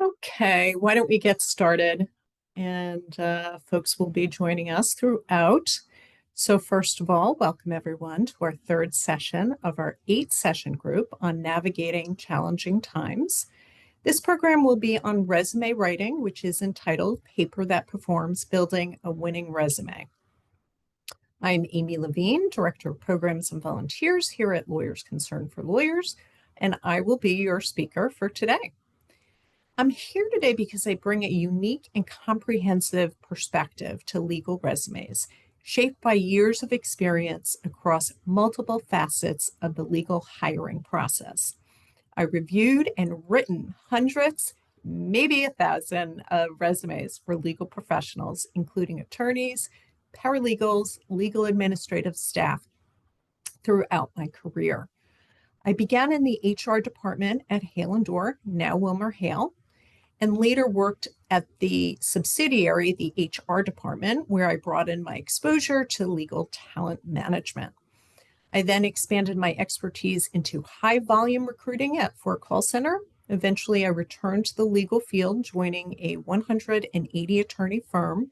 Okay, why don't we get started? And folks will be joining us throughout. So first of all, welcome everyone to our third session of our 8-session group on navigating challenging times. This program will be on resume writing, which is entitled Paper That Performs: Building a Winning Resume. I'm Amy Levine, Director of Programs and Volunteers here at Lawyers Concerned for Lawyers, and I will be your speaker for today. I'm here today because I bring a unique and comprehensive perspective to legal resumes, shaped by years of experience across multiple facets of the legal hiring process. I reviewed and written hundreds, maybe 1,000 of resumes for legal professionals, including attorneys, paralegals, legal administrative staff throughout my career. I began in the HR department at Hale & Dorr, now Wilmer Hale, and later worked at the subsidiary, the HR department, where I brought in my exposure to legal talent management. I then expanded my expertise into high volume recruiting at Fort Call Center. Eventually, I returned to the legal field, joining a 180 attorney firm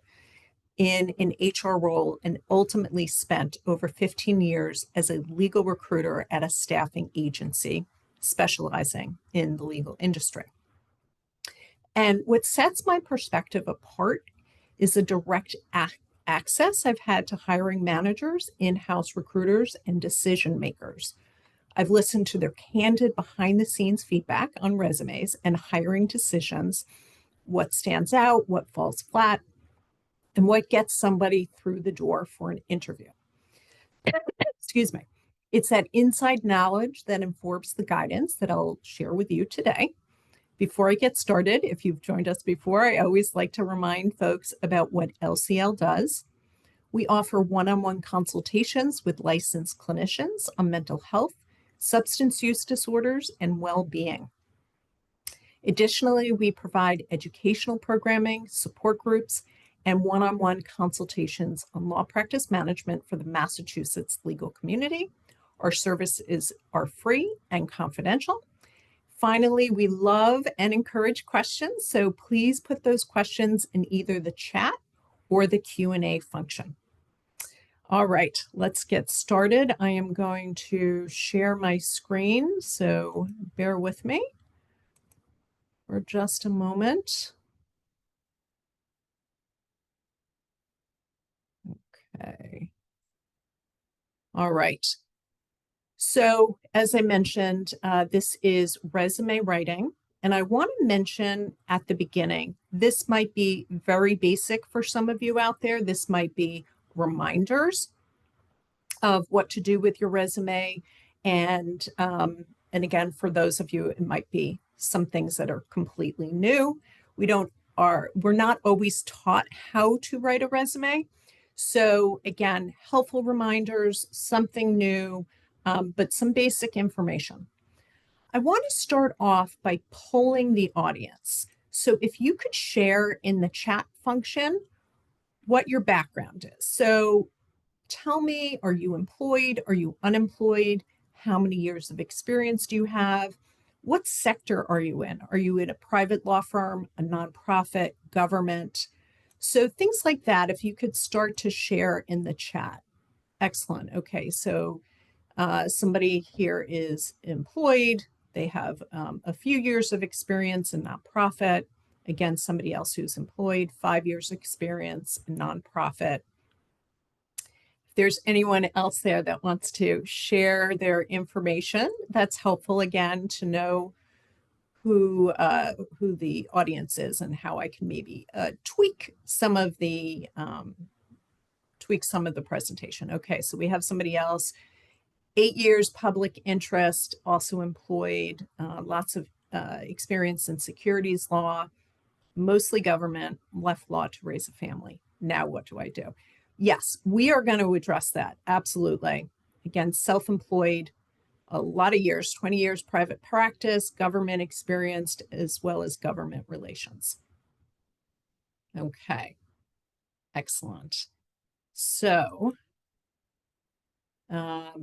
in an HR role, and ultimately spent over 15 years as a legal recruiter at a staffing agency specializing in the legal industry. And what sets my perspective apart is the direct access I've had to hiring managers, in-house recruiters, and decision makers. I've listened to their candid behind-the-scenes feedback on resumes and hiring decisions, what stands out, what falls flat, and what gets somebody through the door for an interview. Excuse me. It's that inside knowledge that informs the guidance that I'll share with you today. Before I get started, if you've joined us before, I always like to remind folks about what LCL does. We offer one-on-one consultations with licensed clinicians on mental health, substance use disorders, and well-being. Additionally, we provide educational programming, support groups, and one-on-one consultations on law practice management for the Massachusetts legal community. Our services are free and confidential. Finally, we love and encourage questions, so please put those questions in either the chat or the Q&A function. All right, let's get started. I am going to share my screen, so bear with me for just a moment. Okay. All right. So as I mentioned, this is resume writing. And I want to mention at the beginning, this might be very basic for some of you out there. This might be reminders of what to do with your resume. And again, for those of you, it might be some things that are completely new. We're not always taught how to write a resume. So again, helpful reminders, something new, but some basic information. I want to start off by polling the audience. So if you could share in the chat function what your background is. So tell me, are you employed? Are you unemployed? How many years of experience do you have? What sector are you in? Are you in a private law firm, a nonprofit, government? So things like that, if you could start to share in the chat. Excellent. Okay, so somebody here is employed. They have a few years of experience in nonprofit. Again, somebody else who's employed, 5 years experience in nonprofit. If there's anyone else there that wants to share their information, that's helpful again to know who the audience is and how I can maybe tweak some of the presentation. Okay, so we have somebody else. 8 years public interest, also employed, lots of experience in securities law, mostly government, left law to raise a family. Now what do I do? Yes, we are going to address that. Absolutely. Again, self-employed, a lot of years, 20 years private practice, government experienced, as well as government relations. Okay, excellent. So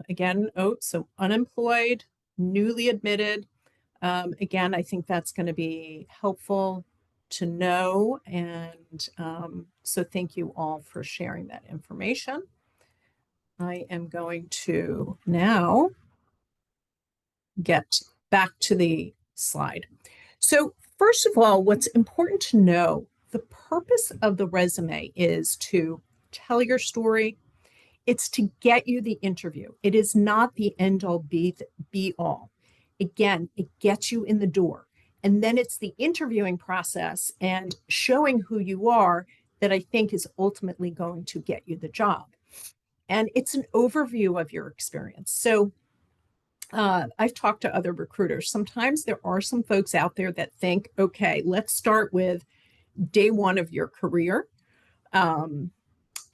again, so unemployed, newly admitted, Again, I think that's going to be helpful to know. And so thank you all for sharing that information. I am going to now get back to the slide. So first of all, what's important to know, the purpose of the resume is to tell your story. It's to get you the interview. It is not the end all be all. Again, it gets you in the door. And then it's the interviewing process and showing who you are that I think is ultimately going to get you the job. And it's an overview of your experience. So I've talked to other recruiters. Sometimes there are some folks out there that think, okay, let's start with day one of your career.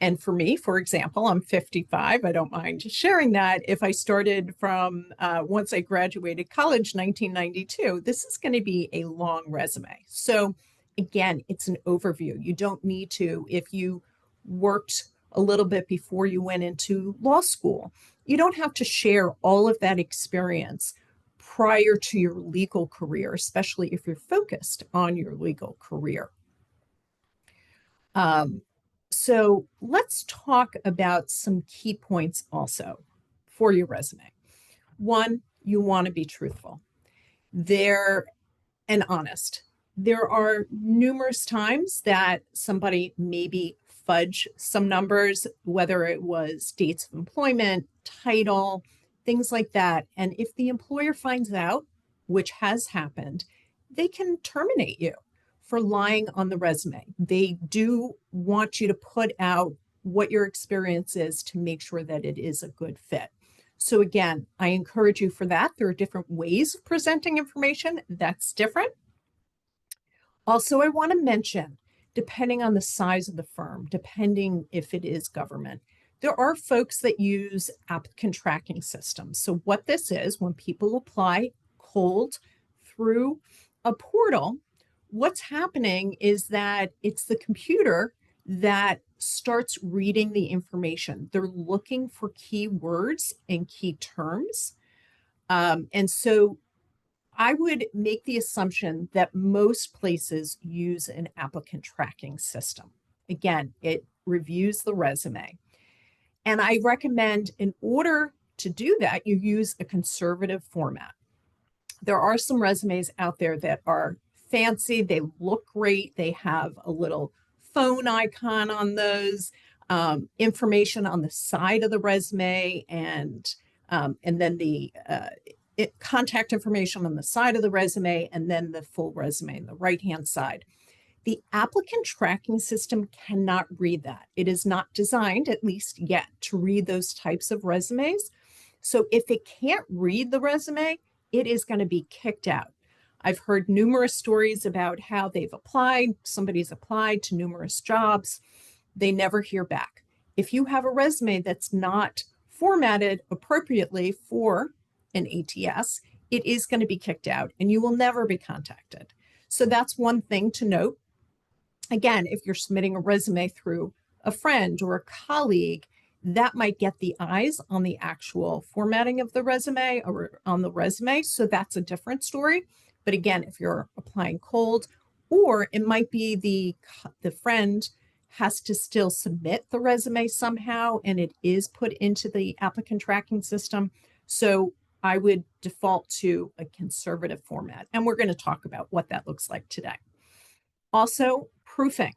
And for me, for example, I'm 55. I don't mind sharing that. If I started from once I graduated college, 1992, this is going to be a long resume. So again, it's an overview. You don't need to, if you worked a little bit before you went into law school, you don't have to share all of that experience prior to your legal career, especially if you're focused on your legal career. So let's talk about some key points also for your resume. One, you want to be truthful and honest. There are numerous times that somebody maybe fudge some numbers, whether it was dates of employment, title, things like that. And if the employer finds out, which has happened, they can terminate you for lying on the resume. They do want you to put out what your experience is to make sure that it is a good fit. So again, I encourage you for that. There are different ways of presenting information. That's different. Also, I want to mention, depending on the size of the firm, depending if it is government, there are folks that use applicant tracking systems. So what this is, when people apply cold through a portal, what's happening is that it's the computer that starts reading the information. They're looking for keywords and key terms. And so I would make the assumption that most places use an applicant tracking system. Again, it reviews the resume. And I recommend, in order to do that, you use a conservative format. There are some resumes out there that are fancy, they look great, they have a little phone icon on those, information on the side of the resume, and then the contact information on the side of the resume, and then the full resume on the right-hand side. The applicant tracking system cannot read that. It is not designed, at least yet, to read those types of resumes. So if it can't read the resume, it is going to be kicked out. I've heard numerous stories about how they've applied, somebody's applied to numerous jobs, they never hear back. If you have a resume that's not formatted appropriately for an ATS, it is going to be kicked out and you will never be contacted. So that's one thing to note. Again, if you're submitting a resume through a friend or a colleague, that might get the eyes on the actual formatting of the resume or on the resume. So that's a different story. But again, if you're applying cold, or it might be the friend has to still submit the resume somehow and it is put into the applicant tracking system. So I would default to a conservative format. And we're going to talk about what that looks like today. Also, proofing.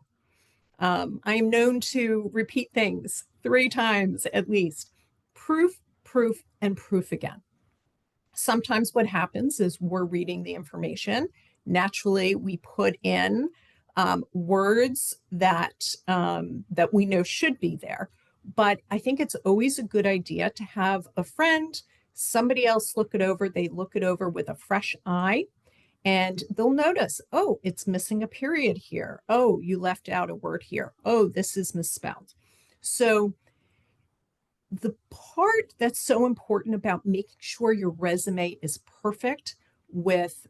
I am known to repeat things 3 times at least. Proof, proof, and proof again. Sometimes what happens is we're reading the information. Naturally, we put in words that we know should be there. But I think it's always a good idea to have a friend, somebody else look it over. They look it over with a fresh eye. And they'll notice, oh, it's missing a period here. Oh, you left out a word here. Oh, this is misspelled. So the part that's so important about making sure your resume is perfect with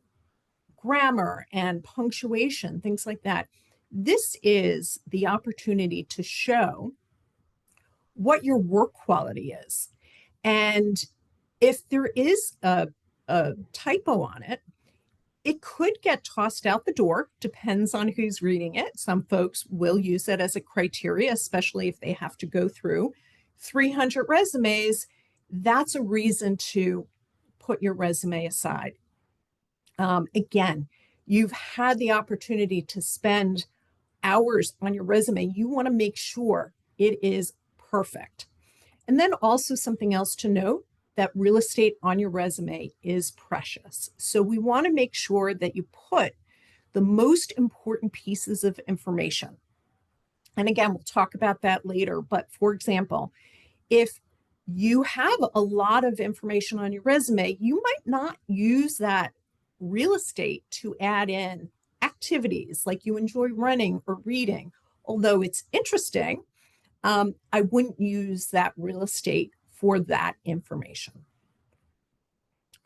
grammar and punctuation, things like that, this is the opportunity to show what your work quality is. And if there is a typo on it, It could get tossed out the door, depends on who's reading it. Some folks will use it as a criteria, especially if they have to go through 300 resumes. That's a reason to put your resume aside. Again, you've had the opportunity to spend hours on your resume. You want to make sure it is perfect. And then also something else to note, that real estate on your resume is precious. So we want to make sure that you put the most important pieces of information. And again, we'll talk about that later. But for example, if you have a lot of information on your resume, you might not use that real estate to add in activities like you enjoy running or reading. Although it's interesting, I wouldn't use that real estate for that information.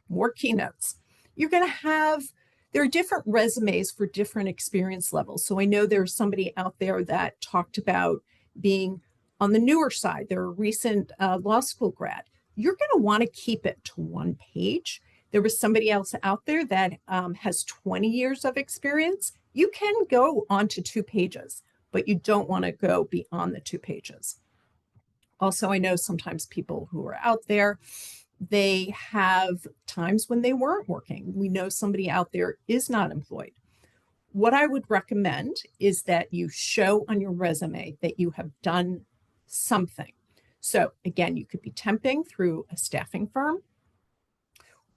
More keynotes. You're going to have, there are different resumes for different experience levels. So I know there's somebody out there that talked about being on the newer side. They're a recent law school grad. You're going to want to keep it to one page. There was somebody else out there that has 20 years of experience. You can go on to 2 pages, but you don't want to go beyond the 2 pages. Also, I know sometimes people who are out there, they have times when they weren't working. We know somebody out there is not employed. What I would recommend is that you show on your resume that you have done something. So again, you could be temping through a staffing firm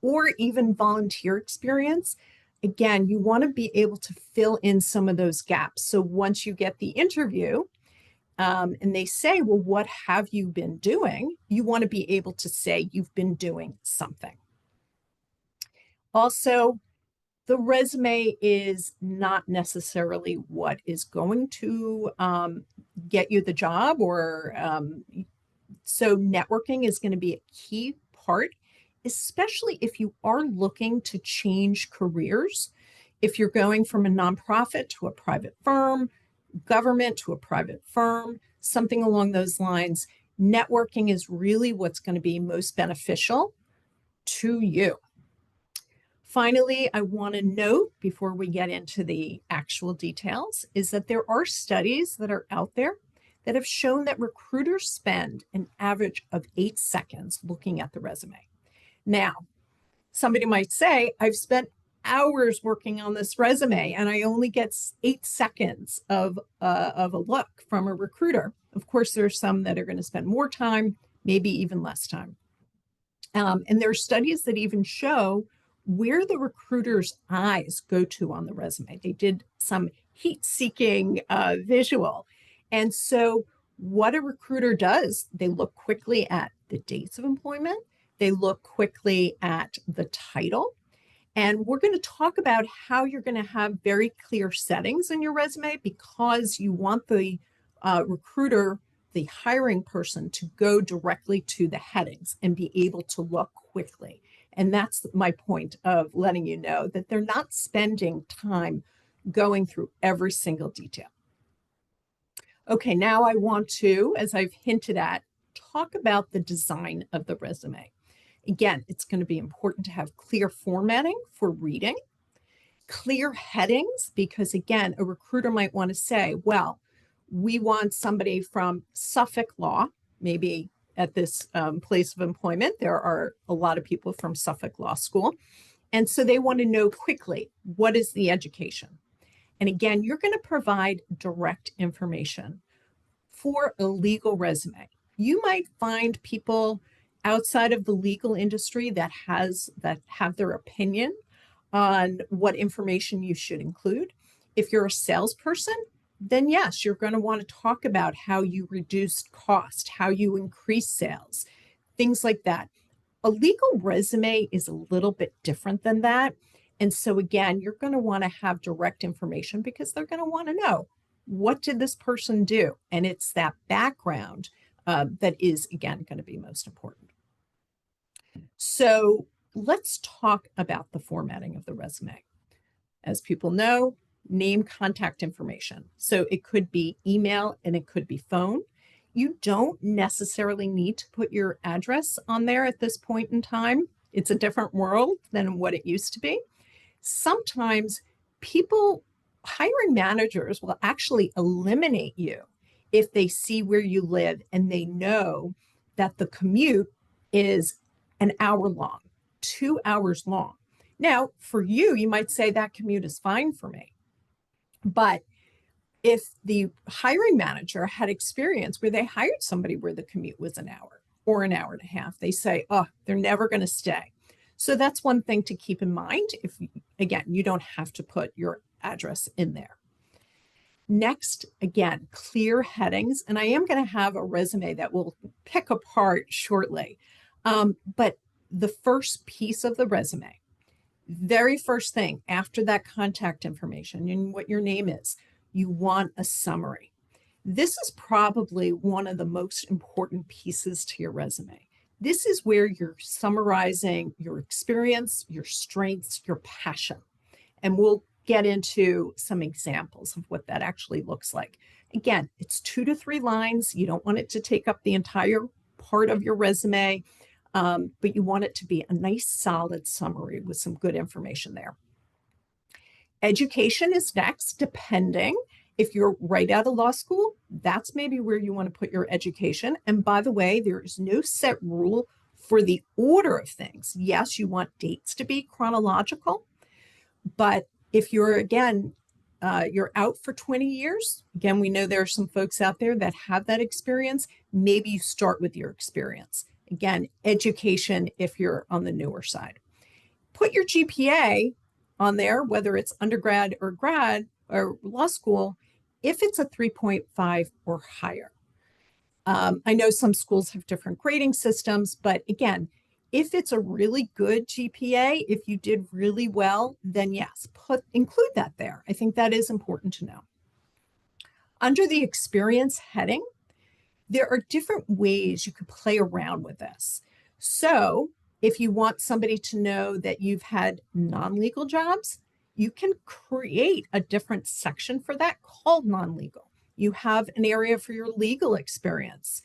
or even volunteer experience. Again, you want to be able to fill in some of those gaps. So once you get the interview, and they say, well, what have you been doing? You want to be able to say you've been doing something. Also, the resume is not necessarily what is going to get you the job, or so networking is going to be a key part, especially if you are looking to change careers. If you're going from a nonprofit to a private firm, government to a private firm, something along those lines, networking is really what's going to be most beneficial to you. Finally, I want to note before we get into the actual details is that there are studies that are out there that have shown that recruiters spend an average of 8 seconds looking at the resume. Now, somebody might say, I've spent hours working on this resume and I only get 8 seconds of a look from a recruiter. Of course, there are some that are going to spend more time, maybe even less time. And there are studies that even show where the recruiter's eyes go to on the resume. They did some heat-seeking visual. And so what a recruiter does, they look quickly at the dates of employment. They look quickly at the title. And we're going to talk about how you're going to have very clear settings in your resume, because you want the recruiter, the hiring person, to go directly to the headings and be able to look quickly. And that's my point of letting you know that they're not spending time going through every single detail. Okay, now I want to, as I've hinted at, talk about the design of the resume. Again, it's going to be important to have clear formatting for reading, clear headings, because again, a recruiter might want to say, well, we want somebody from Suffolk Law, maybe at this place of employment. There are a lot of people from Suffolk Law School. And so they want to know quickly, what is the education? And again, you're going to provide direct information for a legal resume. You might find people outside of the legal industry that have their opinion on what information you should include. If you're a salesperson, then yes, you're going to want to talk about how you reduced cost, how you increase sales, things like that. A legal resume is a little bit different than that. And so again, you're going to want to have direct information because they're going to want to know, what did this person do? And it's that background that is, again, going to be most important. So let's talk about the formatting of the resume. As people know, name, contact information. So it could be email and it could be phone. You don't necessarily need to put your address on there at this point in time. It's a different world than what it used to be. Sometimes hiring managers will actually eliminate you if they see where you live and they know that the commute is an hour long, 2 hours long. Now, for you, you might say that commute is fine for me. But if the hiring manager had experience where they hired somebody where the commute was an hour or an hour and a half, they say, oh, they're never going to stay. So that's one thing to keep in mind. Again, you don't have to put your address in there. Next, again, clear headings. And I am going to have a resume that we'll pick apart shortly. But the first piece of the resume, very first thing after that contact information and what your name is, you want a summary. This is probably one of the most important pieces to your resume. This is where you're summarizing your experience, your strengths, your passion. And we'll get into some examples of what that actually looks like. Again, it's 2 to 3 lines. You don't want it to take up the entire part of your resume, but you want it to be a nice, solid summary with some good information there. Education is next, depending. If you're right out of law school, that's maybe where you want to put your education. And by the way, there is no set rule for the order of things. Yes, you want dates to be chronological, but if you're, again, you're out for 20 years, again, we know there are some folks out there that have that experience. Maybe you start with your experience. Again, education if you're on the newer side. Put your GPA on there, whether it's undergrad or grad or law school, if it's a 3.5 or higher. I know some schools have different grading systems, but again, if it's a really good GPA, if you did really well, then yes, include that there. I think that is important to know. Under the experience heading, there are different ways you could play around with this. So if you want somebody to know that you've had non-legal jobs, you can create a different section for that called non-legal. You have an area for your legal experience.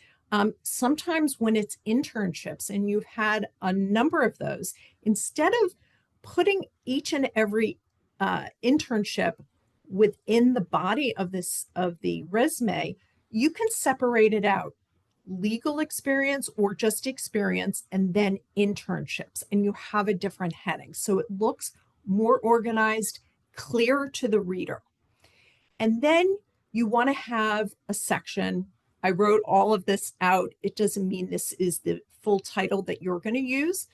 Sometimes when it's internships and you've had a number of those, instead of putting each and every internship within the body of the resume, you can separate it out. Legal experience or just experience, and then internships, and you have a different heading. So it looks more organized, clearer to the reader. And then you want to have a section. I wrote all of this out. It doesn't mean this is the full title that you're going to use.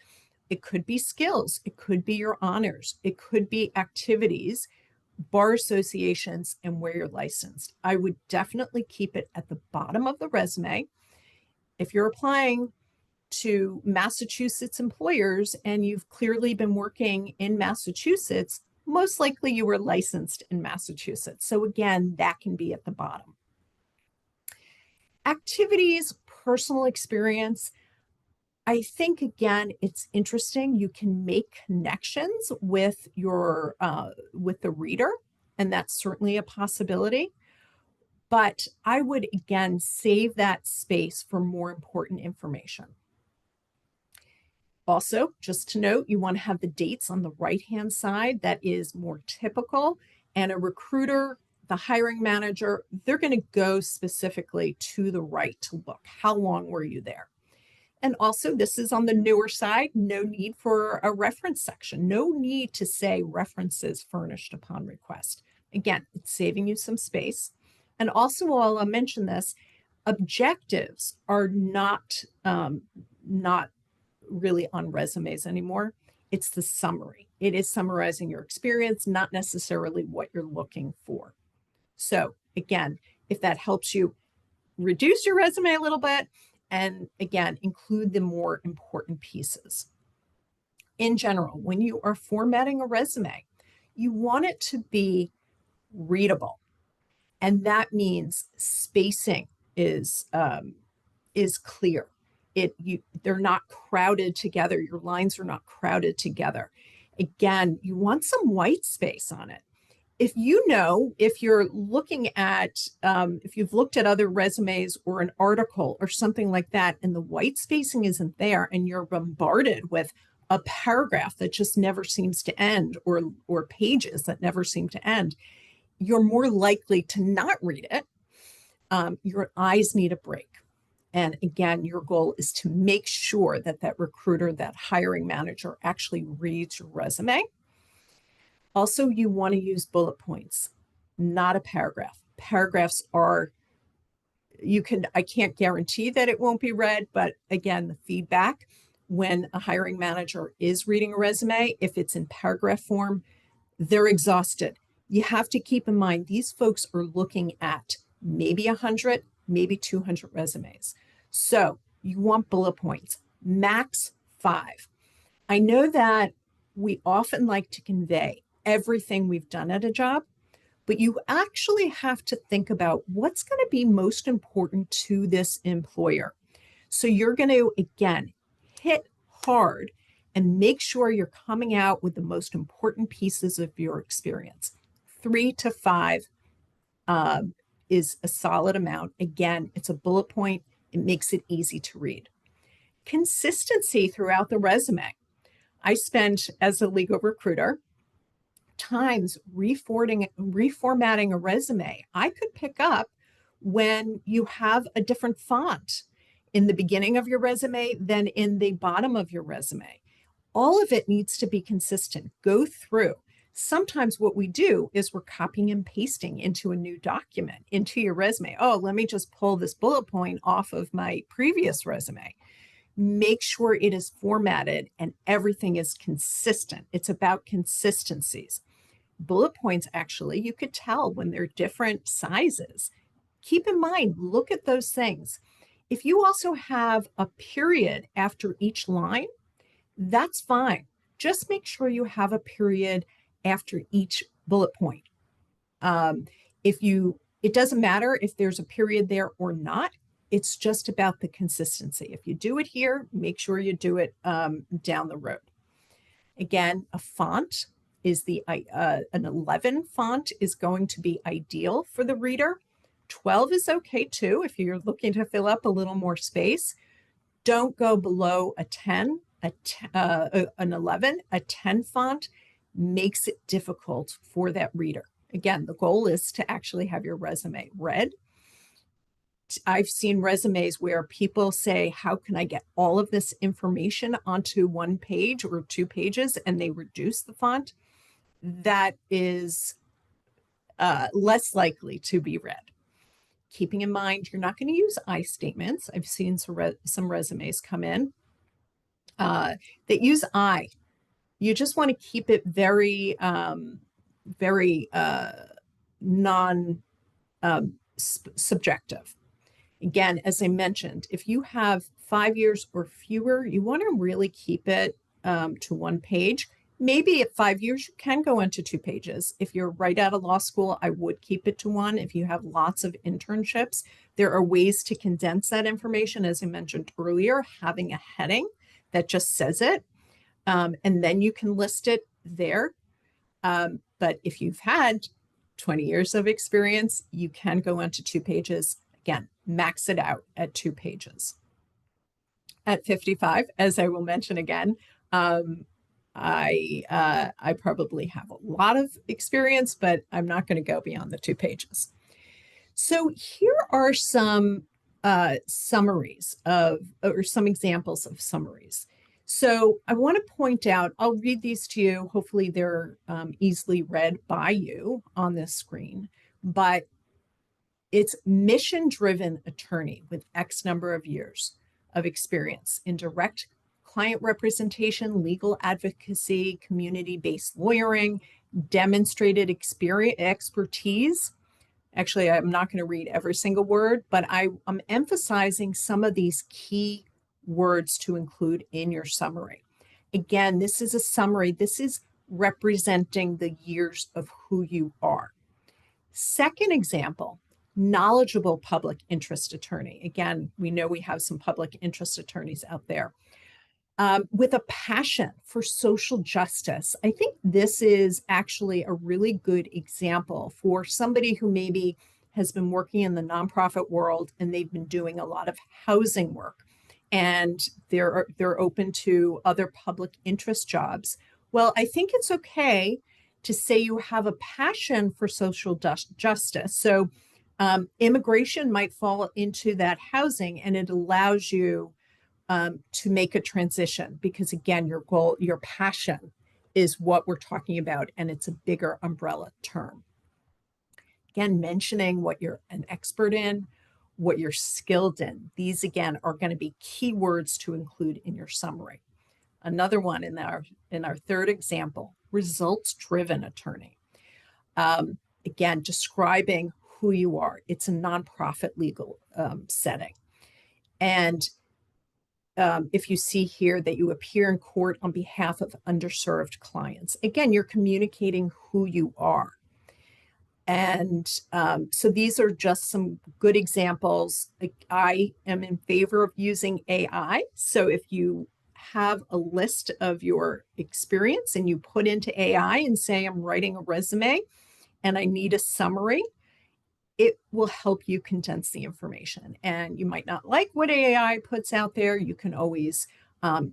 It could be skills. It could be your honors. It could be activities, bar associations, and where you're licensed. I would definitely keep it at the bottom of the resume. If you're applying to Massachusetts employers and you've clearly been working in Massachusetts, most likely you were licensed in Massachusetts. So again, that can be at the bottom. Activities, personal experience. I think, again, it's interesting. You can make connections with with the reader, and that's certainly a possibility. But I would, again, save that space for more important information. Also, just to note, you want to have the dates on the right-hand side. That is more typical. And a recruiter, the hiring manager, they're going to go specifically to the right to look. How long were you there? And also, this is on the newer side, no need for a reference section. No need to say references furnished upon request. Again, it's saving you some space. And also, while I'll mention this, objectives are not really on resumes anymore. It's the summary. It is summarizing your experience, not necessarily what you're looking for. So again, if that helps you reduce your resume a little bit, and again, include the more important pieces. In general, when you are formatting a resume, you want it to be readable. And that means spacing is clear. They're not crowded together. Your lines are not crowded together. Again, you want some white space on it. If you're looking at, if you've looked at other resumes or an article or something like that, and the white spacing isn't there, and you're bombarded with a paragraph that just never seems to end, or pages that never seem to end, you're more likely to not read it. Your eyes need a break. And again, your goal is to make sure that that recruiter, that hiring manager actually reads your resume. Also, you want to use bullet points, not a paragraph. Paragraphs are, I can't guarantee that it won't be read, but again, the feedback when a hiring manager is reading a resume, if it's in paragraph form, they're exhausted. You have to keep in mind, these folks are looking at maybe 100, maybe 200 resumes. So you want bullet points, max 5. I know that we often like to convey everything we've done at a job, but you actually have to think about what's going to be most important to this employer. So you're going to, again, hit hard and make sure you're coming out with the most important pieces of your experience. 3 to 5 is a solid amount. Again, it's a bullet point. It makes it easy to read. Consistency throughout the resume. I spent, as a legal recruiter, times reformatting a resume. I could pick up when you have a different font in the beginning of your resume than in the bottom of your resume. All of it needs to be consistent. Go through. Sometimes what we do is we're copying and pasting into a new document, into your resume. Oh, let me just pull this bullet point off of my previous resume. Make sure it is formatted and everything is consistent. It's about consistencies. Bullet points, actually, you could tell when they're different sizes. Keep in mind, look at those things. If you also have a period after each line, that's fine. Just make sure you have a period after each bullet point. It doesn't matter if there's a period there or not. It's just about the consistency. If you do it here, make sure you do it down the road. Again, a font is an 11 font is going to be ideal for the reader. 12 is okay too if you're looking to fill up a little more space. Don't go below a 10, an 11. A 10 font makes it difficult for that reader. Again, the goal is to actually have your resume read. I've seen resumes where people say, how can I get all of this information onto one page or 2 pages, and they reduce the font. That is less likely to be read. Keeping in mind, you're not going to use I statements. I've seen some resumes come in that use I. You just want to keep it very, very non-subjective. Again, as I mentioned, if you have 5 years or fewer, you want to really keep it to 1 page. Maybe at 5 years, you can go into 2 pages. If you're right out of law school, I would keep it to 1. If you have lots of internships, there are ways to condense that information. As I mentioned earlier, having a heading that just says it, and then you can list it there. But if you've had 20 years of experience, you can go into 2 pages. Again, max it out at 2 pages. At 55, as I will mention again, I probably have a lot of experience, but I'm not going to go beyond the 2 pages. So here are some summaries or some examples of summaries. So I want to point out, I'll read these to you. Hopefully they're easily read by you on this screen, but it's mission-driven attorney with X number of years of experience in direct client representation, legal advocacy, community-based lawyering, demonstrated expertise. Actually, I'm not going to read every single word, but I'm emphasizing some of these key words to include in your summary. Again, this is a summary. This is representing the years of who you are. Second example, knowledgeable public interest attorney. Again, we know we have some public interest attorneys out there. With a passion for social justice. I think this is actually a really good example for somebody who maybe has been working in the nonprofit world and they've been doing a lot of housing work. and they're open to other public interest jobs. Well, I think it's okay to say you have a passion for social justice. So immigration might fall into that housing, and it allows you to make a transition because, again, your goal, your passion is what we're talking about, and it's a bigger umbrella term. Again, mentioning what you're an expert in, what you're skilled in. These, again, are going to be keywords to include in your summary. Another one in our third example, results-driven attorney. Again, describing who you are. It's a nonprofit legal setting. And if you see here that you appear in court on behalf of underserved clients, again, you're communicating who you are. And so these are just some good examples. I am in favor of using AI. So if you have a list of your experience and you put into AI and say, I'm writing a resume and I need a summary, it will help you condense the information. And you might not like what AI puts out there. You can always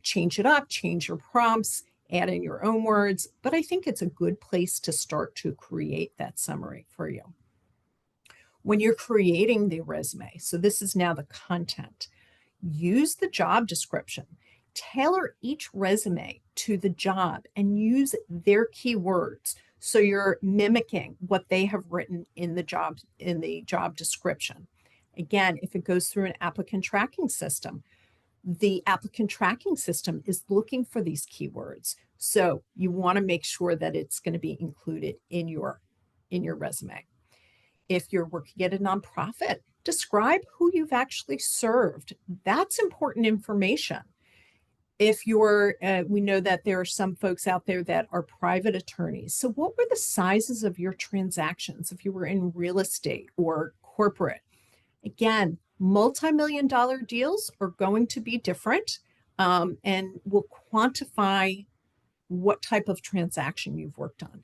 change it up, change your prompts, add in your own words. But I think it's a good place to start to create that summary for you. When you're creating the resume, so this is now the content, use the job description. Tailor each resume to the job and use their keywords. So you're mimicking what they have written in the job description. Again, if it goes through an applicant tracking system, the applicant tracking system is looking for these keywords. So you want to make sure that it's going to be included in your resume. If you're working at a nonprofit, describe who you've actually served. That's important information. If you're, we know that there are some folks out there that are private attorneys. So what were the sizes of your transactions if you were in real estate or corporate? Again, multi-million-dollar deals are going to be different and will quantify what type of transaction you've worked on.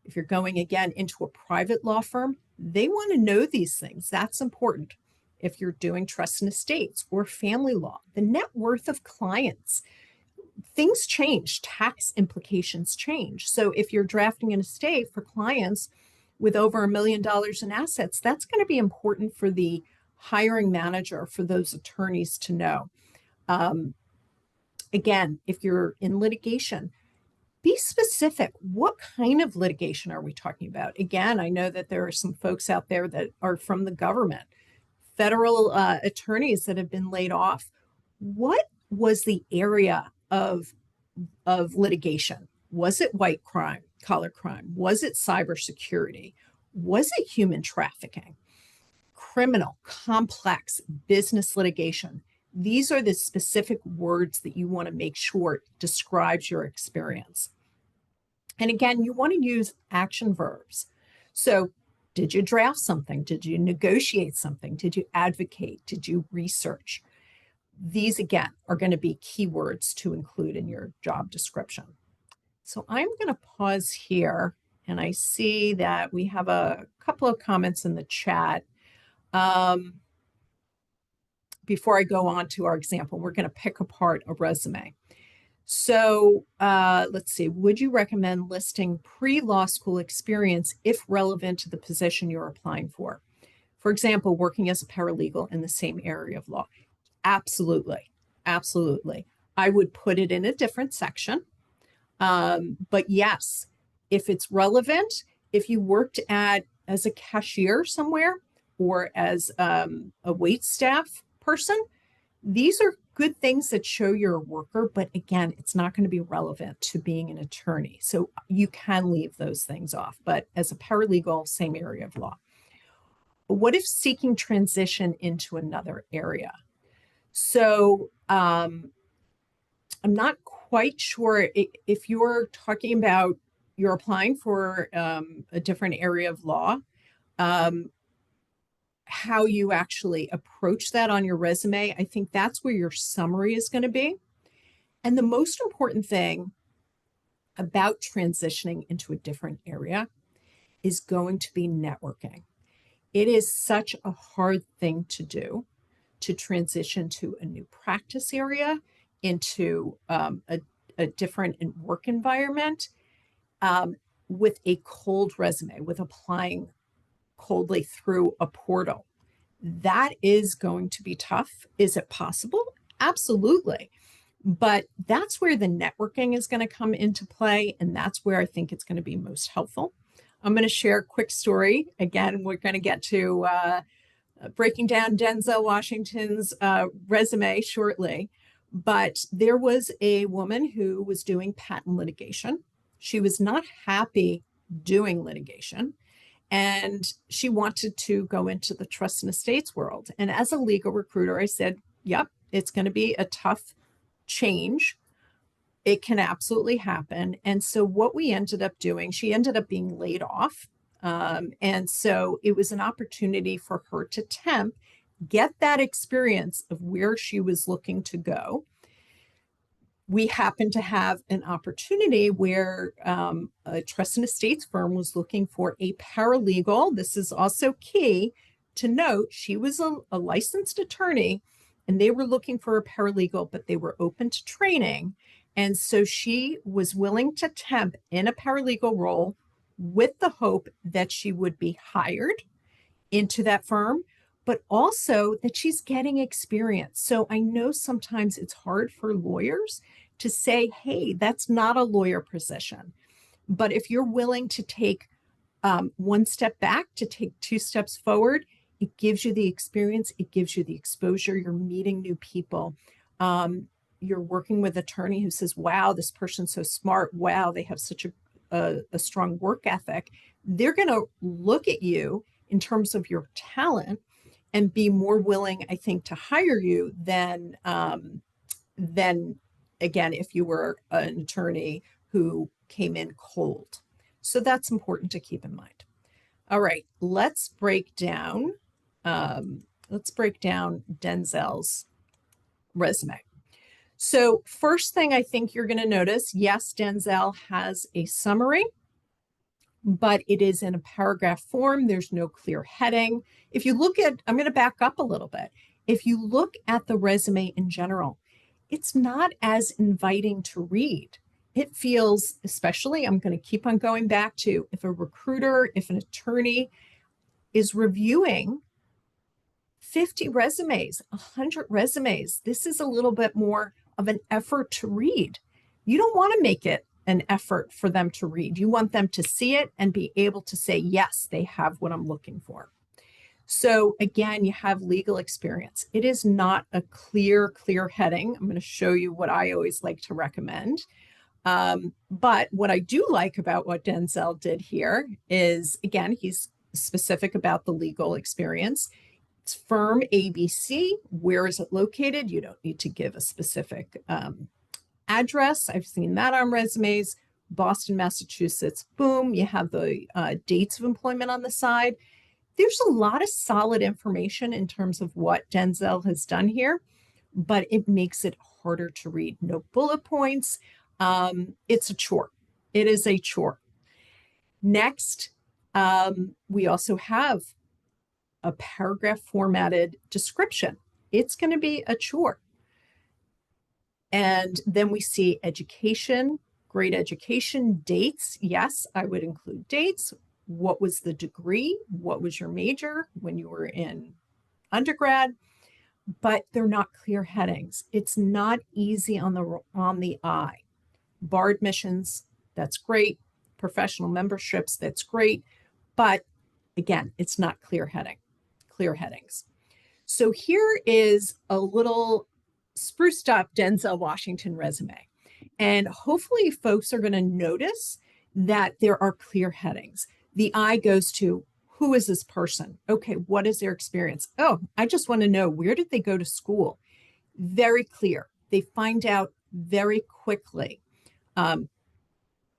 If you're going, again, into a private law firm, they want to know these things. That's important. If you're doing trust and estates or family law, the net worth of clients, things change, tax implications change. So if you're drafting an estate for clients with over $1 million in assets, that's going to be important for the hiring manager, for those attorneys to know. Again, if you're in litigation, be specific. What kind of litigation are we talking about? Again, I know that there are some folks out there that are from the government, federal attorneys that have been laid off. What was the area of litigation? Was it white crime, collar crime? Was it cybersecurity? Was it human trafficking? Criminal, complex, business litigation. These are the specific words that you want to make sure describes your experience. And again, you want to use action verbs. So did you draft something? Did you negotiate something? Did you advocate? Did you research? These, again, are going to be keywords to include in your job description. So I'm going to pause here, and I see that we have a couple of comments in the chat. Before I go on to our example, we're going to pick apart a resume. So let's see, would you recommend listing pre-law school experience if relevant to the position you're applying for? For example, working as a paralegal in the same area of law. Absolutely, absolutely. I would put it in a different section. But yes, if it's relevant, if you worked as a cashier somewhere or as a wait staff person, these are good things that show you're a worker, but again, it's not going to be relevant to being an attorney. So you can leave those things off, but as a paralegal, same area of law. What if seeking transition into another area? So I'm not quite sure if you're talking about you're applying for a different area of law, how you actually approach that on your resume. I think that's where your summary is going to be. And the most important thing about transitioning into a different area is going to be networking. It is such a hard thing to do. to transition to a new practice area, into a different work environment, with a cold resume, with applying coldly through a portal. That is going to be tough. Is it possible? Absolutely. But that's where the networking is going to come into play, and that's where I think it's going to be most helpful. I'm going to share a quick story. Again, we're going to get to breaking down Denzel Washington's resume shortly. But there was a woman who was doing patent litigation. She was not happy doing litigation, and she wanted to go into the trust and estates world. And as a legal recruiter, I said, yep, it's going to be a tough change. It can absolutely happen. And so what we ended up doing, she ended up being laid off. And so it was an opportunity for her to temp, get that experience of where she was looking to go. We happened to have an opportunity where a trust and estates firm was looking for a paralegal. This is also key to note. She was a licensed attorney, and they were looking for a paralegal, but they were open to training. And so she was willing to temp in a paralegal role with the hope that she would be hired into that firm, but also that she's getting experience. So I know sometimes it's hard for lawyers to say, hey, that's not a lawyer position. But if you're willing to take one step back, to take two steps forward, it gives you the experience, it gives you the exposure, you're meeting new people. You're working with an attorney who says, wow, this person's so smart. Wow, they have such a strong work ethic. They're going to look at you in terms of your talent and be more willing, I think, to hire you than again, if you were an attorney who came in cold. So that's important to keep in mind. All right, let's break down Denzel's resume. So first thing I think you're going to notice, yes, Denzel has a summary, but it is in a paragraph form. There's no clear heading. If you look at, I'm going to back up a little bit. If you look at the resume in general, it's not as inviting to read. It feels, especially, I'm going to keep on going back to, if a recruiter, if an attorney is reviewing 50 resumes, 100 resumes, this is a little bit more of an effort to read. You don't want to make it an effort for them to read. You want them to see it and be able to say, yes, they have what I'm looking for. So again, you have legal experience. It is not a clear heading. I'm going to show you what I always like to recommend. But what I do like about what Denzel did here is, again, he's specific about the legal experience. It's firm ABC. Where is it located? You don't need to give a specific address. I've seen that on resumes. Boston, Massachusetts, boom, you have the dates of employment on the side. There's a lot of solid information in terms of what Denzel has done here, but it makes it harder to read. No bullet points. It's a chore. It is a chore. Next, we also have a paragraph formatted description. It's going to be a chore. And then we see education, great education, dates. Yes, I would include dates. What was the degree? What was your major when you were in undergrad? But they're not clear headings. It's not easy on the eye. Bar admissions, that's great. Professional memberships, that's great. But again, it's not clear headings. So here is a little spruced up Denzel Washington resume. And hopefully folks are going to notice that there are clear headings. The eye goes to, who is this person? Okay, what is their experience? Oh, I just want to know, where did they go to school? Very clear. They find out very quickly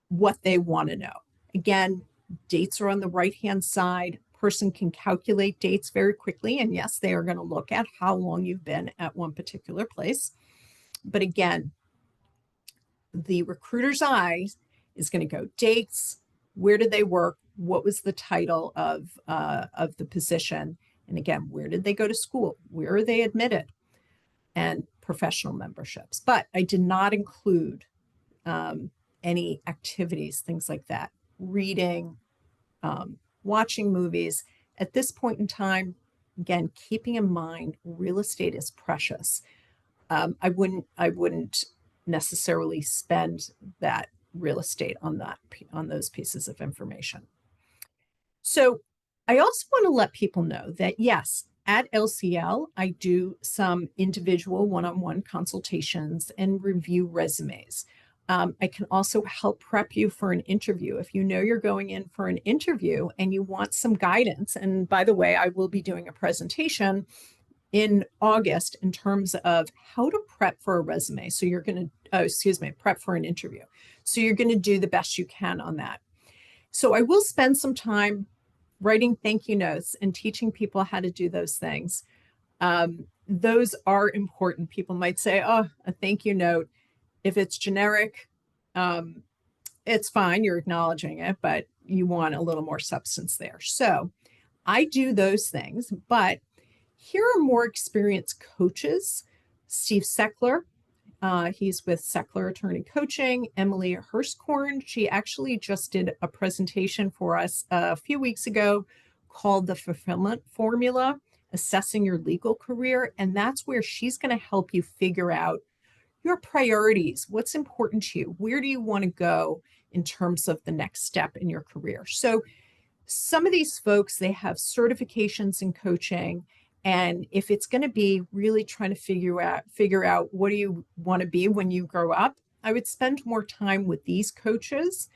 what they want to know. Again, dates are on the right-hand side. Person can calculate dates very quickly. And yes, they are going to look at how long you've been at one particular place. But again, the recruiter's eye is going to go dates, where did they work, what was the title of the position, And again, where did they go to school? Where are they admitted? And professional memberships. But I did not include any activities, things like that, reading, watching movies. At this point in time, again, keeping in mind real estate is precious. I wouldn't necessarily spend that real estate on those pieces of information. So I also want to let people know that yes, at LCL, I do some individual one-on-one consultations and review resumes. I can also help prep you for an interview. If you know you're going in for an interview and you want some guidance, and by the way, I will be doing a presentation in August in terms of how to prep for a resume. So you're going to, prep for an interview. So you're going to do the best you can on that. So I will spend some time writing thank you notes and teaching people how to do those things. Those are important. People might say, oh, a thank you note. If it's generic, it's fine. You're acknowledging it, but you want a little more substance there. So I do those things, but here are more experienced coaches. Steve Seckler, he's with Seckler Attorney Coaching. Emily Hurstcorn, she actually just did a presentation for us a few weeks ago called The Fulfillment Formula, Assessing Your Legal Career. And that's where she's going to help you figure out your priorities, what's important to you, where do you want to go in terms of the next step in your career. So some of these folks, they have certifications in coaching. And if it's going to be really trying to figure out what do you want to be when you grow up, I would spend more time with these coaches.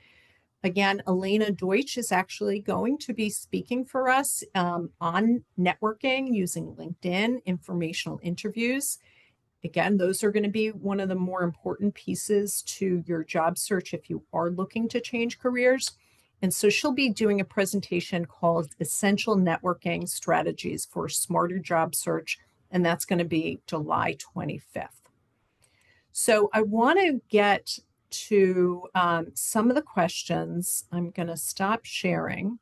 Again, Elena Deutsch is actually going to be speaking for us on networking using LinkedIn, informational interviews. Again, those are going to be one of the more important pieces to your job search if you are looking to change careers. And so she'll be doing a presentation called Essential Networking Strategies for Smarter Job Search, and that's going to be July 25th. So I want to get to some of the questions. I'm going to stop sharing.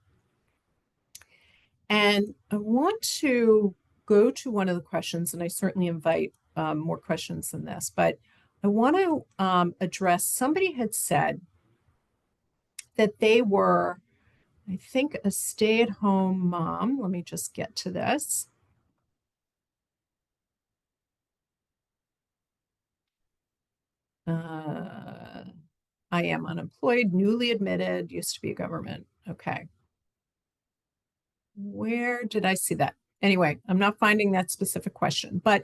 And I want to go to one of the questions, and I certainly invite more questions than this, but I want to address, somebody had said that they were, I think, a stay-at-home mom. Let me just get to this. I am unemployed, newly admitted, used to be a government. Okay. Where did I see that? Anyway, I'm not finding that specific question, but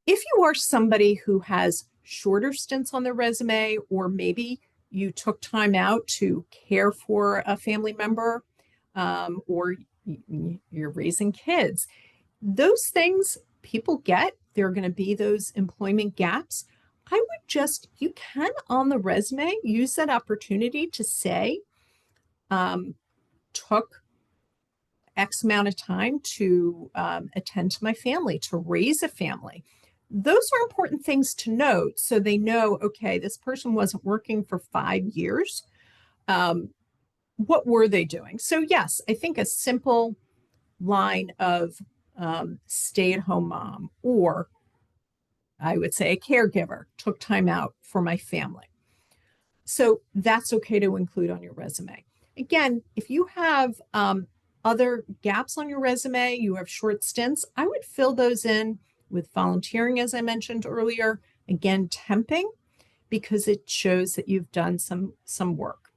if you are somebody who has shorter stints on their resume, or maybe you took time out to care for a family member, or you're raising kids, those things people get, there are going to be those employment gaps. I would just, you can on the resume use that opportunity to say, took X amount of time to attend to my family, to raise a family. Those are important things to note so they know, okay, this person wasn't working for 5 years. What were they doing? So yes, I think a simple line of stay-at-home mom, or I would say a caregiver, took time out for my family. So that's okay to include on your resume. Again, if you have other gaps on your resume, you have short stints, I would fill those in with volunteering, as I mentioned earlier. Again, temping, because it shows that you've done some work.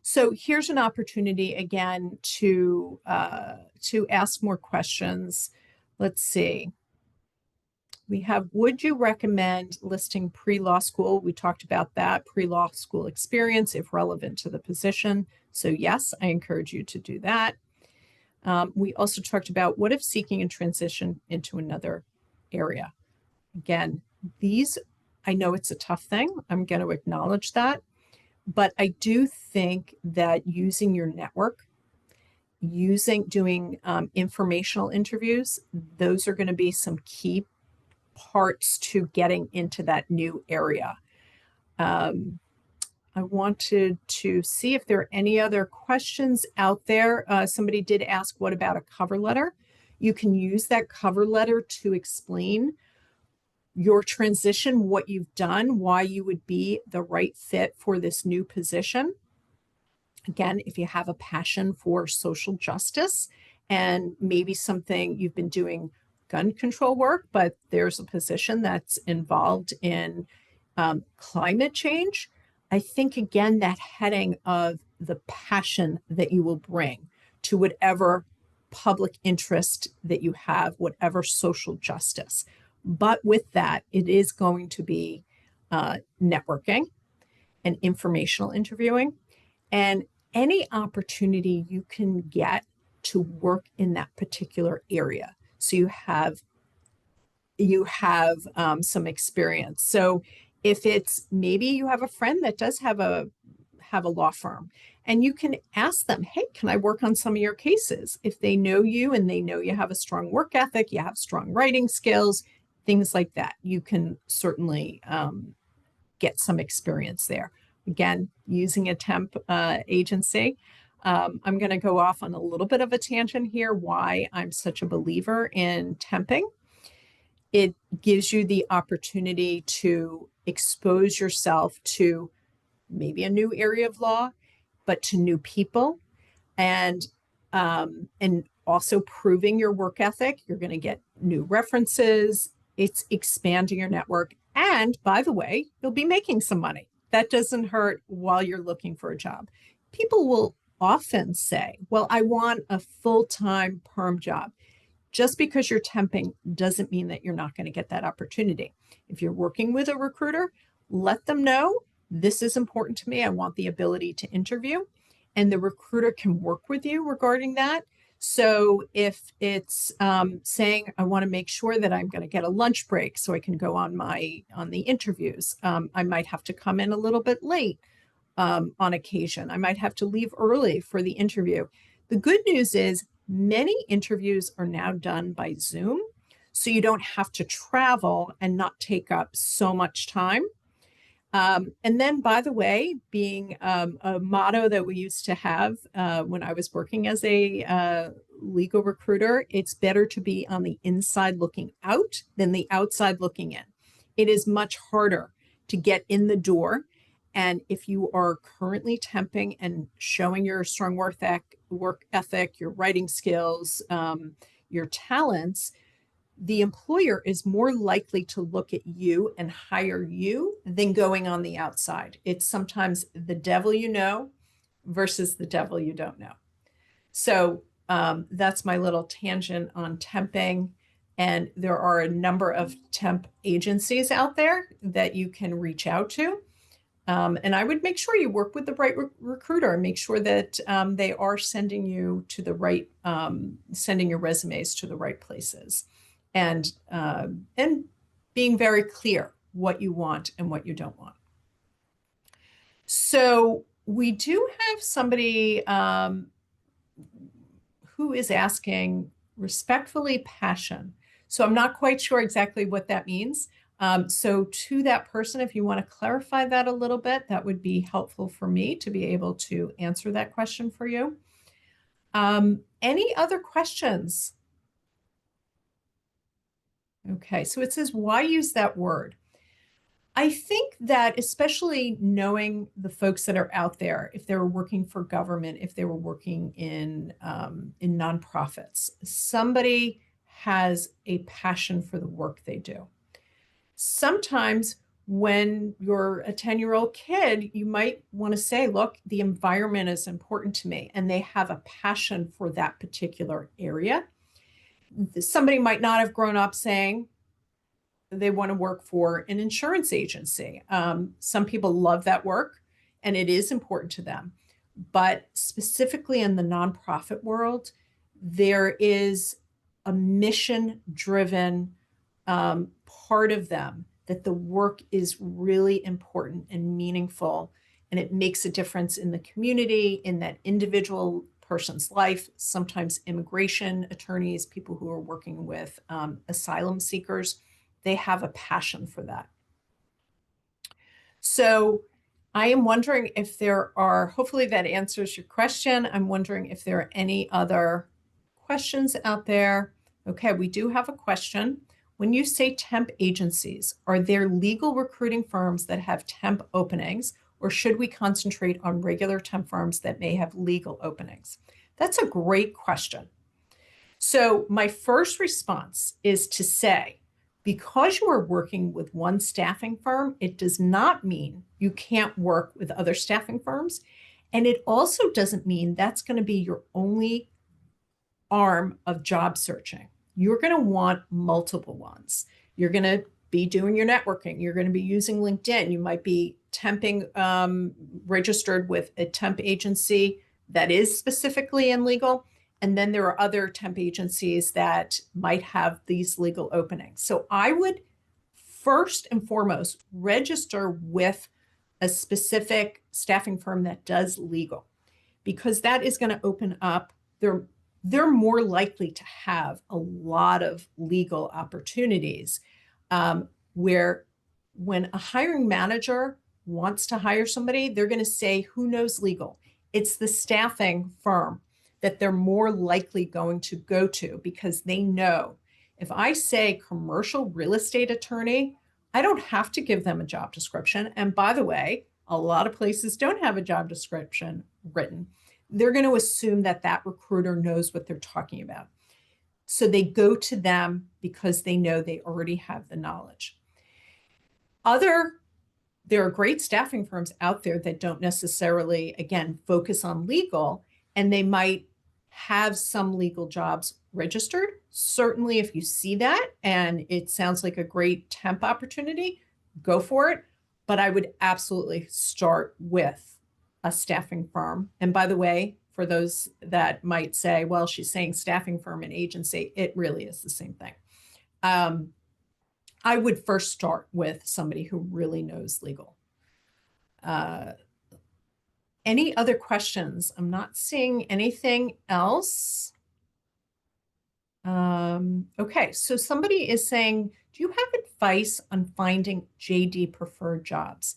So here's an opportunity again to ask more questions. Let's see. We have, would you recommend listing pre-law school? We talked about that, pre-law school experience if relevant to the position. So yes, I encourage you to do that. We also talked about, what if seeking a transition into another area? Again, these, I know it's a tough thing. I'm going to acknowledge that. But I do think that using your network, doing informational interviews, those are going to be some key parts to getting into that new area. I'm I wanted to see if there are any other questions out there. Somebody did ask, what about a cover letter? You can use that cover letter to explain your transition, what you've done, why you would be the right fit for this new position. Again, if you have a passion for social justice and maybe something you've been doing gun control work, but there's a position that's involved in climate change, I think, again, that heading of the passion that you will bring to whatever public interest that you have, whatever social justice. But with that, it is going to be networking and informational interviewing and any opportunity you can get to work in that particular area. So you have some experience. So if it's maybe you have a friend that does have a law firm, and you can ask them, hey, can I work on some of your cases? If they know you and they know you have a strong work ethic, you have strong writing skills, things like that, you can certainly get some experience there. Again, using a temp agency. I'm going to go off on a little bit of a tangent here, why I'm such a believer in temping. It gives you the opportunity to expose yourself to maybe a new area of law, but to new people, and also proving your work ethic. You're going to get new references. It's expanding your network. And by the way, you'll be making some money. That doesn't hurt while you're looking for a job. People will often say, well, I want a full-time perm job. Just because you're temping doesn't mean that you're not going to get that opportunity. If you're working with a recruiter, let them know, this is important to me. I want the ability to interview, and the recruiter can work with you regarding that. So if it's saying, I want to make sure that I'm going to get a lunch break so I can go on the interviews, I might have to come in a little bit late on occasion. I might have to leave early for the interview. The good news is many interviews are now done by Zoom, so you don't have to travel and not take up so much time. And then, by the way, being a motto that we used to have when I was working as a legal recruiter, it's better to be on the inside looking out than the outside looking in. It is much harder to get in the door. And if you are currently temping and showing your strong work ethic, your writing skills, your talents, the employer is more likely to look at you and hire you than going on the outside. It's sometimes the devil you know versus the devil you don't know. So that's my little tangent on temping. And there are a number of temp agencies out there that you can reach out to. And I would make sure you work with the right recruiter and make sure that they are sending you to the right, sending your resumes to the right places, and being very clear what you want and what you don't want. So we do have somebody who is asking respectfully passion. So I'm not quite sure exactly what that means. So to that person, if you want to clarify that a little bit, that would be helpful for me to be able to answer that question for you. Any other questions? Okay, so it says, why use that word? I think that especially knowing the folks that are out there, if they were working for government, if they were working in nonprofits, somebody has a passion for the work they do. Sometimes when you're a 10-year-old kid, you might want to say, look, the environment is important to me, and they have a passion for that particular area. Somebody might not have grown up saying they want to work for an insurance agency. Some people love that work, and it is important to them. But specifically in the nonprofit world, there is a mission-driven part of them that the work is really important and meaningful, and it makes a difference in the community, in that individual person's life. Sometimes immigration attorneys, people who are working with asylum seekers, they have a passion for that. So I am wondering if there are, hopefully that answers your question. I'm wondering if there are any other questions out there. Okay, we do have a question. When you say temp agencies, are there legal recruiting firms that have temp openings, or should we concentrate on regular temp firms that may have legal openings? That's a great question. So my first response is to say, because you are working with one staffing firm, it does not mean you can't work with other staffing firms. And it also doesn't mean that's going to be your only arm of job searching. You're going to want multiple ones. You're going to be doing your networking. You're going to be using LinkedIn. You might be temping, registered with a temp agency that is specifically in legal. And then there are other temp agencies that might have these legal openings. So I would first and foremost register with a specific staffing firm that does legal, because that is going to open up they're more likely to have a lot of legal opportunities, where when a hiring manager wants to hire somebody, they're going to say, who knows legal? It's the staffing firm that they're more likely going to go to, because they know if I say commercial real estate attorney, I don't have to give them a job description. And by the way, a lot of places don't have a job description written. They're going to assume that that recruiter knows what they're talking about. So they go to them because they know they already have the knowledge. There are great staffing firms out there that don't necessarily, again, focus on legal, and they might have some legal jobs registered. Certainly, if you see that and it sounds like a great temp opportunity, go for it. But I would absolutely start with a staffing firm. And by the way, for those that might say, well, she's saying staffing firm and agency, it really is the same thing. I would first start with somebody who really knows legal. Any other questions? I'm not seeing anything else. Okay, so somebody is saying, do you have advice on finding JD preferred jobs?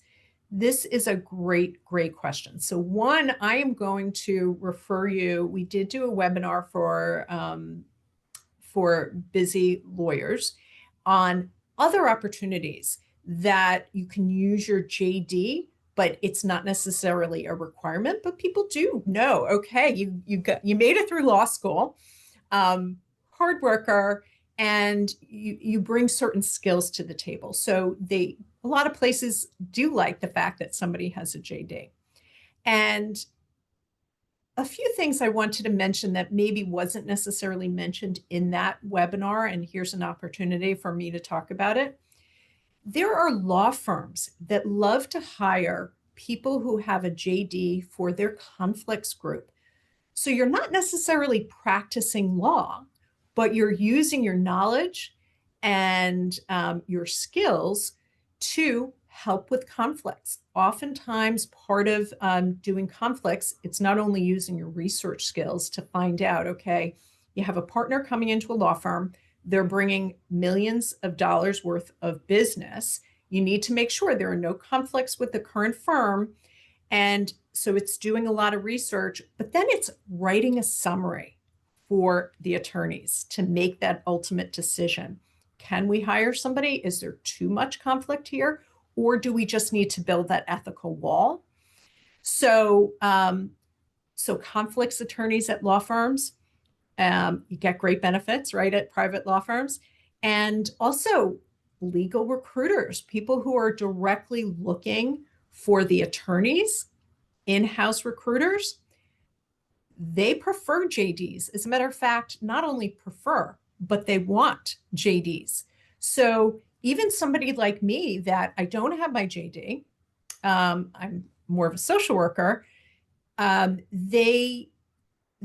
This is a great, great question. So one, I am going to refer you, we did do a webinar for busy lawyers on other opportunities that you can use your JD, but it's not necessarily a requirement, but people do know, okay, you made it through law school, hard worker, and you bring certain skills to the table. So a lot of places do like the fact that somebody has a JD. And a few things I wanted to mention that maybe wasn't necessarily mentioned in that webinar, and here's an opportunity for me to talk about it. There are law firms that love to hire people who have a JD for their conflicts group. So you're not necessarily practicing law, but you're using your knowledge and your skills to help with conflicts. Oftentimes, part of doing conflicts, it's not only using your research skills to find out, okay, you have a partner coming into a law firm, they're bringing millions of dollars worth of business. You need to make sure there are no conflicts with the current firm. And so it's doing a lot of research, but then it's writing a summary for the attorneys to make that ultimate decision. Can we hire somebody? Is there too much conflict here? Or do we just need to build that ethical wall? So conflicts attorneys at law firms, you get great benefits, right, at private law firms. And also legal recruiters, people who are directly looking for the attorneys, in-house recruiters, they prefer JDs. As a matter of fact, not only prefer, but they want JDs. So even somebody like me that I don't have my JD, I'm more of a social worker, they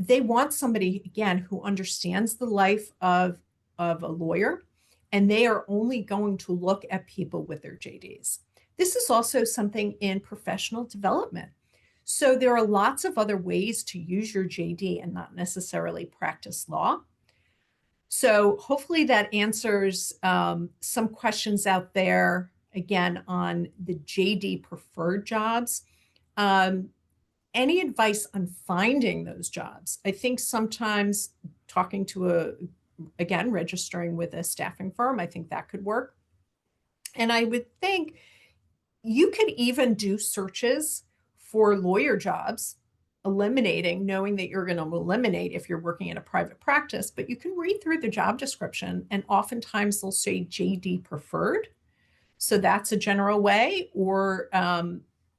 want somebody, again, who understands the life of a lawyer, and they are only going to look at people with their JDs. This is also something in professional development. So there are lots of other ways to use your JD and not necessarily practice law. So hopefully that answers some questions out there. again, on the JD preferred jobs. Any advice on finding those jobs? I think sometimes talking to again, registering with a staffing firm, I think that could work. And I would think you could even do searches for lawyer jobs, knowing that you're going to eliminate if you're working in a private practice, but you can read through the job description and oftentimes they'll say JD preferred. So that's a general way, or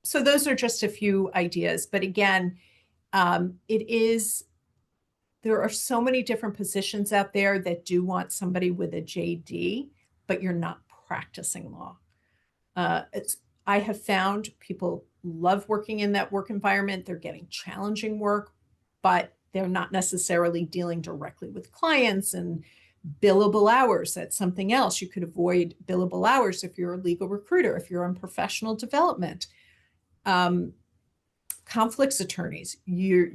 so those are just a few ideas. But again, there are so many different positions out there that do want somebody with a JD, but you're not practicing law. I have found people love working in that work environment. They're getting challenging work, but they're not necessarily dealing directly with clients and billable hours. That's something else. You could avoid billable hours if you're a legal recruiter, if you're in professional development. Conflicts attorneys, you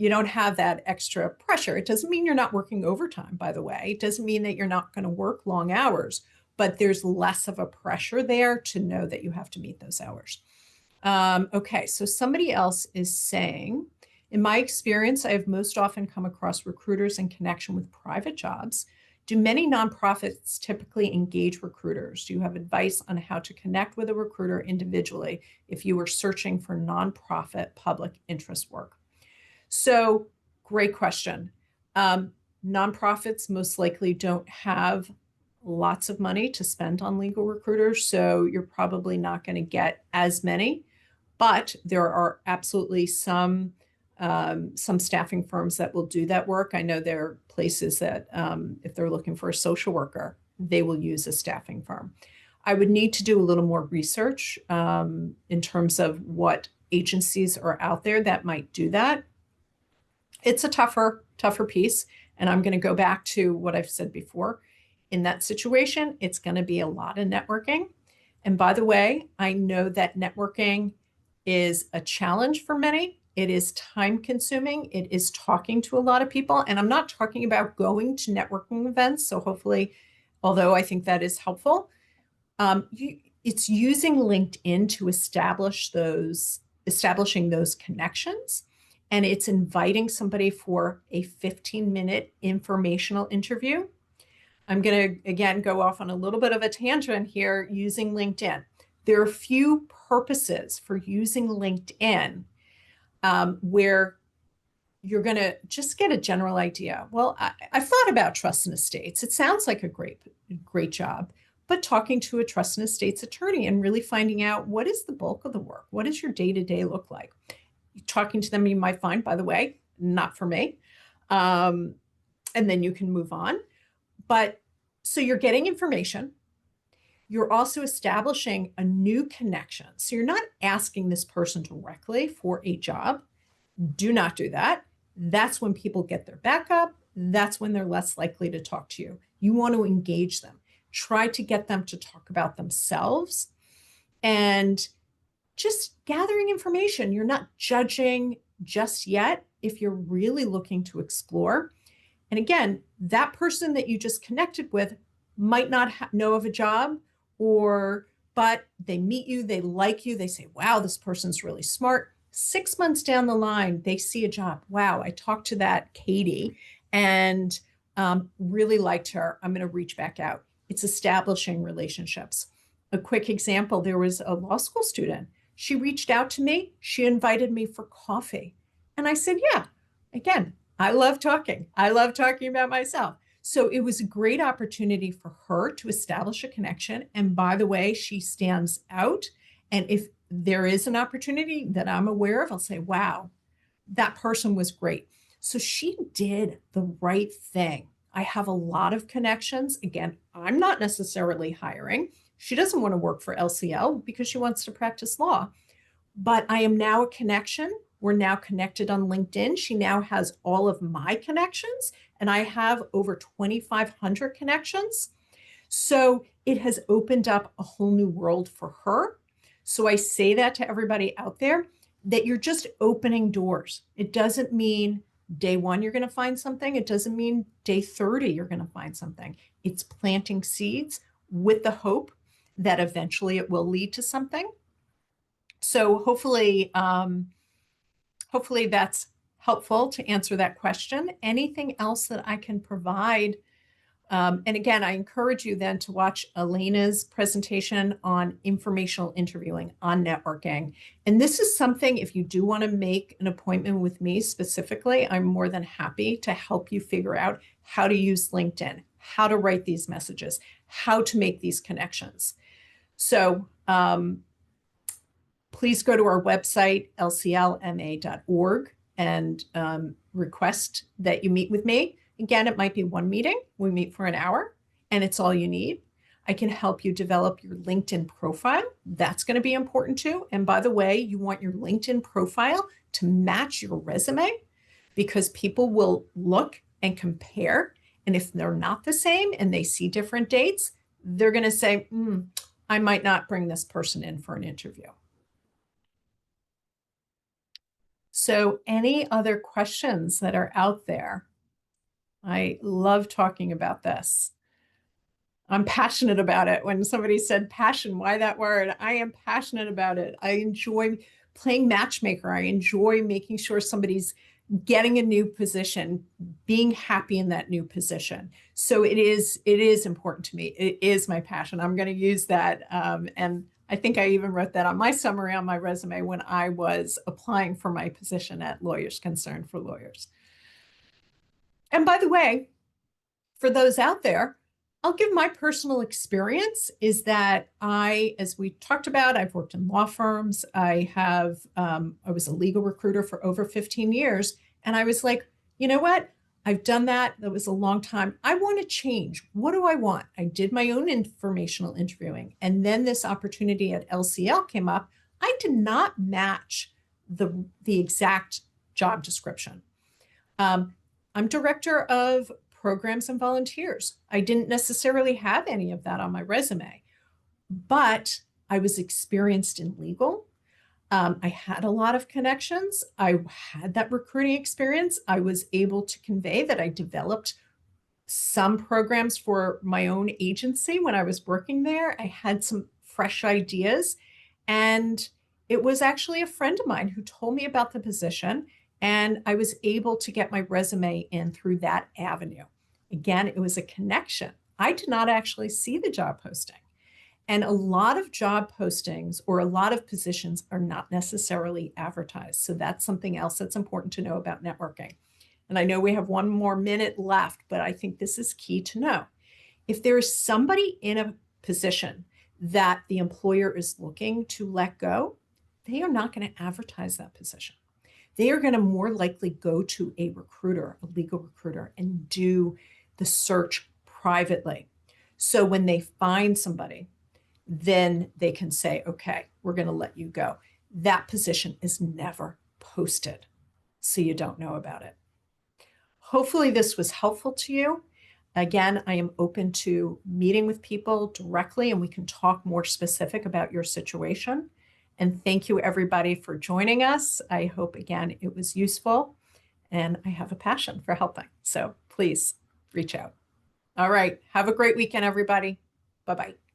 don't have that extra pressure. It doesn't mean you're not working overtime, by the way. It doesn't mean that you're not going to work long hours, but there's less of a pressure there to know that you have to meet those hours. Okay, so somebody else is saying, in my experience, I have most often come across recruiters in connection with private jobs. Do many nonprofits typically engage recruiters? Do you have advice on how to connect with a recruiter individually if you were searching for nonprofit public interest work? So, great question. Nonprofits most likely don't have lots of money to spend on legal recruiters, so you're probably not going to get as many, but there are absolutely some staffing firms that will do that work. I know there are places that if they're looking for a social worker, they will use a staffing firm. I would need to do a little more research in terms of what agencies are out there that might do that. It's a tougher piece. And I'm going to go back to what I've said before. In that situation, it's going to be a lot of networking. And by the way, I know that networking is a challenge for many. It is time consuming. It is talking to a lot of people. And I'm not talking about going to networking events. So hopefully, although I think that is helpful, it's using LinkedIn to establishing those connections. And it's inviting somebody for a 15-minute informational interview. I'm going to, again, go off on a little bit of a tangent here using LinkedIn. There are a few purposes for using LinkedIn where you're going to just get a general idea. Well, I've thought about trust and estates. It sounds like a great job, but talking to a trust and estates attorney and really finding out what is the bulk of the work? What does your day-to-day look like? Talking to them, you might find, by the way, not for me. And then you can move on. But so you're getting information. You're also establishing a new connection. So you're not asking this person directly for a job. Do not do that. That's when people get their back up. That's when they're less likely to talk to you. You want to engage them. Try to get them to talk about themselves and just gathering information. You're not judging just yet if you're really looking to explore. And again, that person that you just connected with might not know of a job, but they meet you, they like you, they say, wow, this person's really smart. 6 months down the line, they see a job. Wow, I talked to that Katie and really liked her. I'm going to reach back out. It's establishing relationships. A quick example, there was a law school student. She reached out to me. She invited me for coffee. And I said, yeah, again, I love talking. I love talking about myself. So it was a great opportunity for her to establish a connection. And by the way, she stands out. And if there is an opportunity that I'm aware of, I'll say, wow, that person was great. So she did the right thing. I have a lot of connections. Again, I'm not necessarily hiring. She doesn't want to work for LCL because she wants to practice law. But I am now a connection. We're now connected on LinkedIn. She now has all of my connections, and I have over 2,500 connections. So it has opened up a whole new world for her. So I say that to everybody out there, that you're just opening doors. It doesn't mean day one you're going to find something. It doesn't mean day 30 you're going to find something. It's planting seeds with the hope that eventually it will lead to something. So hopefully that's helpful to answer that question. Anything else that I can provide? And again, I encourage you then to watch Elena's presentation on informational interviewing, on networking. And this is something, if you do want to make an appointment with me specifically, I'm more than happy to help you figure out how to use LinkedIn, how to write these messages, how to make these connections. So please go to our website, lclma.org, and request that you meet with me. Again, it might be one meeting. We meet for an hour, and it's all you need. I can help you develop your LinkedIn profile. That's going to be important too. And by the way, you want your LinkedIn profile to match your resume, because people will look and compare. And if they're not the same and they see different dates, they're going to say, I might not bring this person in for an interview. So any other questions that are out there? I love talking about this. I'm passionate about it. When somebody said passion, why that word? I am passionate about it. I enjoy playing matchmaker. I enjoy making sure somebody's getting a new position, being happy in that new position. So it is important to me. It is my passion. I'm going to use that. And I think I even wrote that on my summary on my resume when I was applying for my position at Lawyers Concerned for Lawyers. And by the way, for those out there, I'll give my personal experience is that as we talked about, I've worked in law firms. I was a legal recruiter for over 15 years. And I was like, you know what? I've done that. That was a long time. I want to change. What do I want? I did my own informational interviewing. And then this opportunity at LCL came up. I did not match the exact job description. I'm director of programs and volunteers. I didn't necessarily have any of that on my resume, but I was experienced in legal. I had a lot of connections. I had that recruiting experience. I was able to convey that I developed some programs for my own agency when I was working there. I had some fresh ideas, and it was actually a friend of mine who told me about the position, and I was able to get my resume in through that avenue. Again, it was a connection. I did not actually see the job posting. And a lot of job postings or a lot of positions are not necessarily advertised. So that's something else that's important to know about networking. And I know we have one more minute left, but I think this is key to know. If there is somebody in a position that the employer is looking to let go, they are not going to advertise that position. They are going to more likely go to a recruiter, a legal recruiter, and do the search privately. So when they find somebody, then they can say, okay, we're going to let you go. That position is never posted, so you don't know about it. Hopefully this was helpful to you. Again, I am open to meeting with people directly, and we can talk more specific about your situation. And thank you, everybody, for joining us. I hope, again, it was useful, and I have a passion for helping. So please reach out. All right. Have a great weekend, everybody. Bye-bye.